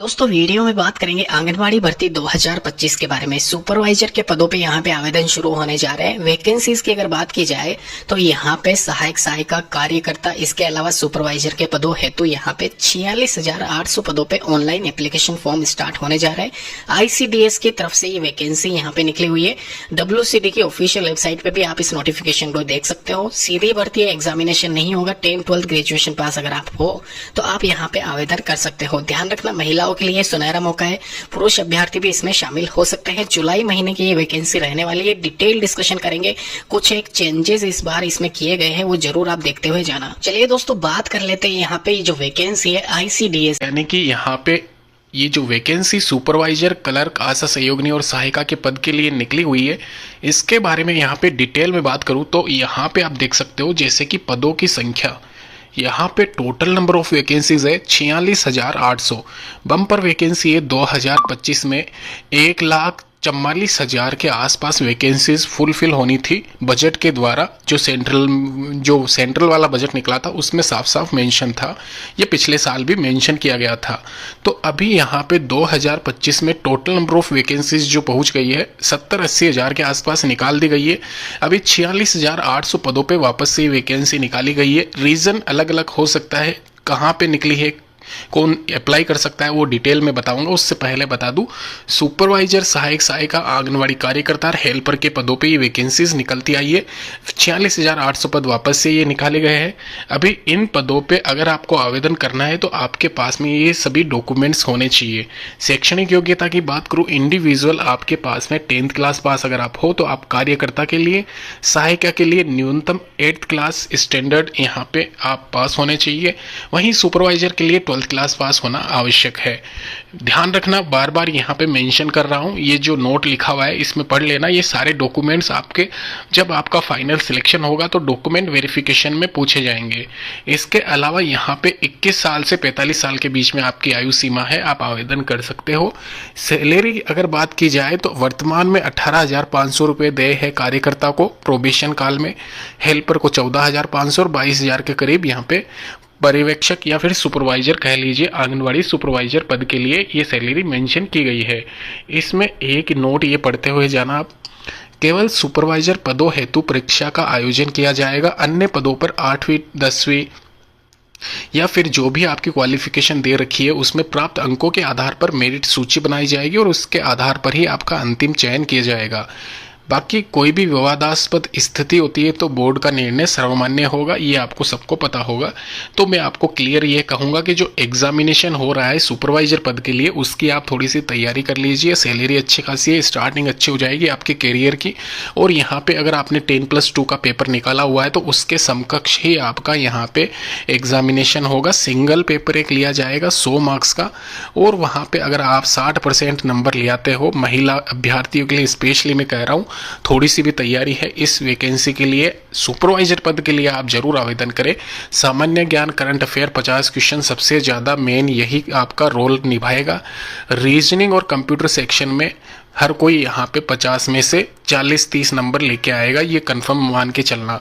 दोस्तों वीडियो में बात करेंगे आंगनवाड़ी भर्ती 2025 के बारे में। सुपरवाइजर के पदों पे यहाँ पे आवेदन शुरू होने जा रहे हैं। वैकेंसीज की अगर बात की जाए तो यहाँ पे सहायक सहायिका कार्यकर्ता, इसके अलावा सुपरवाइजर के पदों हेतु यहाँ पे 46,800 पदों पे ऑनलाइन एप्लीकेशन फॉर्म स्टार्ट होने जा रहा है। ICDS की तरफ से ये वैकेंसी यहाँ पे निकली हुई है। WCD की ऑफिशियल वेबसाइट पे भी आप इस नोटिफिकेशन को देख सकते हो। सीधी भर्ती एग्जामिनेशन नहीं होगा। 10th 12th ग्रेजुएशन पास अगर आप हो तो आप यहाँ पे आवेदन कर सकते हो। ध्यान रखना, महिलाओं के लिए सुनहरा मौका है। पुरुष अभ्यर्थी भी इसमें शामिल हो सकते हैं। जुलाई महीने की ये वैकेंसी रहने वाली है। डिटेल डिस्कशन करेंगे। कुछ एक चेंजेस इस बार इसमें किए गए हैं, वो जरूर आप देखते हुए जाना। चलिए दोस्तों बात कर लेते हैं यहाँ पे जो वैकेंसी है ICDS, यानी कि यहाँ पे ये जो वैकेंसी सुपरवाइजर, क्लर्क, आशा सहयोगिनी और सहायिका के पद के लिए निकली हुई है, इसके बारे में यहाँ पे डिटेल में बात करूँ तो यहाँ पे आप देख सकते हो जैसे कि पदों की संख्या। यहाँ पे टोटल नंबर ऑफ वैकेंसीज है 46,800। बम्पर वैकेंसी है 2025 में 1,44,000 के आसपास वैकेंसीज फुलफिल होनी थी बजट के द्वारा। जो सेंट्रल वाला बजट निकला था उसमें साफ साफ मेंशन था। ये पिछले साल भी मेंशन किया गया था। तो अभी यहाँ पे 2025 में टोटल नंबर ऑफ वैकेंसीज जो पहुँच गई है 70-80 हज़ार के आसपास निकाल दी गई है। अभी 46,800 पदों पे वापस से वैकेंसी निकाली गई है। रीज़न अलग अलग हो सकता है, कहाँ पे निकली है, कौन अप्लाई कर सकता है, वो डिटेल में बताऊंगा। उससे पहले बता दूं, सुपरवाइजर, सहायक सहायिका, आंगनवाड़ी कार्यकर्ता, हेल्पर के पदों पे ये वैकेंसीज निकलती आई है। 46,800 पद वापस से ये निकाले गए हैं। अभी इन पदों पे अगर आपको आवेदन करना है तो आपके पास में ये सभी डॉक्यूमेंट्स होने चाहिए। शैक्षणिक योग्यता की बात करूँ, इंडिविजुअल आपके पास में 10th क्लास पास अगर आप हो तो आप कार्यकर्ता के लिए, सहायिका के लिए न्यूनतम 8th क्लास स्टैंडर्ड यहाँ पे आप पास होने चाहिए। वहीं सुपरवाइजर के लिए 12th क्लास पास होना आवश्यक है। ध्यान रखना, बार बार यहाँ पे मेंशन कर रहा हूँ, ये जो नोट लिखा हुआ है इसमें पढ़ लेना। ये सारे डॉक्यूमेंट्स आपके जब आपका फाइनल सिलेक्शन होगा तो डॉक्यूमेंट वेरिफिकेशन में पूछे जाएंगे। इसके अलावा यहाँ पे 21 साल से 45 साल के बीच में आपकी आयु सीमा है, आप आवेदन कर सकते हो। सैलरी अगर बात की जाए तो वर्तमान में 18,500 रुपये देय है कार्यकर्ता को प्रोबेशन काल में, हेल्पर को 14,500 और 22,000 के करीब यहाँ पे पर्यवेक्षक या फिर सुपरवाइजर कह लीजिए, आंगनवाड़ी सुपरवाइजर पद के लिए ये सैलरी मेंशन की गई है। इसमें एक नोट ये पढ़ते हुए जाना आप, केवल सुपरवाइजर पदों हेतु परीक्षा का आयोजन किया जाएगा। अन्य पदों पर 8वीं 10वीं या फिर जो भी आपकी क्वालिफिकेशन दे रखी है उसमें प्राप्त अंकों के आधार पर मेरिट सूची बनाई जाएगी और उसके आधार पर ही आपका अंतिम चयन किया जाएगा। बाकी कोई भी विवादास्पद स्थिति होती है तो बोर्ड का निर्णय सर्वमान्य होगा, ये आपको सबको पता होगा। तो मैं आपको क्लियर ये कहूँगा कि जो एग्जामिनेशन हो रहा है सुपरवाइजर पद के लिए उसकी आप थोड़ी सी तैयारी कर लीजिए। सैलरी अच्छी खासी है, स्टार्टिंग अच्छी हो जाएगी आपके करियर की। और यहाँ पे अगर आपने 10+2 का पेपर निकाला हुआ है तो उसके समकक्ष ही आपका यहाँ पे एग्जामिनेशन होगा। सिंगल पेपर एक लिया जाएगा 100 मार्क्स का, और वहाँ पे अगर आप 60% नंबर ले आते हो, महिला अभ्यर्थियों के लिए स्पेशली मैं कह रहा हूँ, थोड़ी सी भी तैयारी है इस वैकेंसी के लिए। सुपरवाइजर पद के लिए आप जरूर आवेदन करें। सामान्य ज्ञान, करंट अफेयर 50 क्वेश्चन सबसे ज़्यादा मेन यही आपका रोल निभाएगा। रीजनिंग और कंप्यूटर सेक्शन में हर कोई यहाँ पे 50 में से 40-30 नंबर लेके आएगा, ये कंफर्म मान के चलना।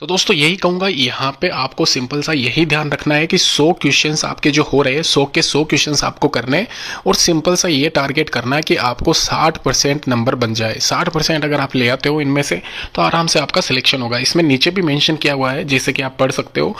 तो दोस्तों यही कहूँगा, यहाँ पे आपको सिंपल सा यही ध्यान रखना है कि 100 क्वेश्चंस आपके जो हो रहे हैं 100 के 100 क्वेश्चंस आपको करने हैं, और सिंपल सा ये टारगेट करना है कि आपको 60% नंबर बन जाए। 60% अगर आप ले आते हो इनमें से तो आराम से आपका सिलेक्शन होगा। इसमें नीचे भी मेंशन किया हुआ है, जैसे कि आप पढ़ सकते हो,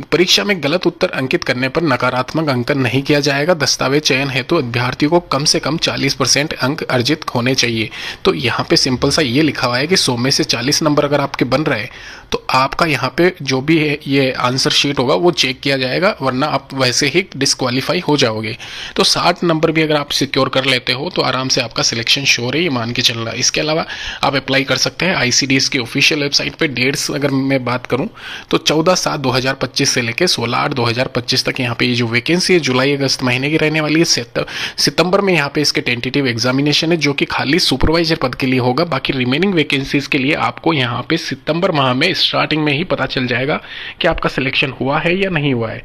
परीक्षा में गलत उत्तर अंकित करने पर नकारात्मक अंकन नहीं किया जाएगा। दस्तावेज चयन हेतु अभ्यर्थियों को कम से कम 40% अंक अर्जित होने चाहिए। तो यहाँ पे सिंपल सा ये लिखा हुआ है कि 100 में से 40 नंबर अगर आपके बन रहे हैं तो आपका यहाँ पे जो भी है ये आंसर शीट होगा वो चेक किया जाएगा, वरना आप वैसे ही डिस्क्वालीफाई हो जाओगे। तो 60 नंबर भी अगर आप सिक्योर कर लेते हो तो आराम से आपका सिलेक्शन श्योर है, ये मान के चलना। इसके अलावा आप अप्लाई कर सकते हैं ICDS की ऑफिशियल वेबसाइट पर। डेट्स अगर मैं बात करूँ तो 14/7/2025 से लेकर 16/8/2025 तक यहाँ पे ये जो वैकेंसी है जुलाई अगस्त महीने की रहने वाली है। सितंबर में यहाँ पे इसके टेंटेटिव एग्जामिनेशन है जो कि खाली सुपरवाइजर पद के लिए होगा। बाकी रिमेनिंग वैकेंसीज के लिए आपको यहाँ पे सितंबर माह में स्टार्टिंग में ही पता चल जाएगा कि आपका सिलेक्शन हुआ है या नहीं हुआ है।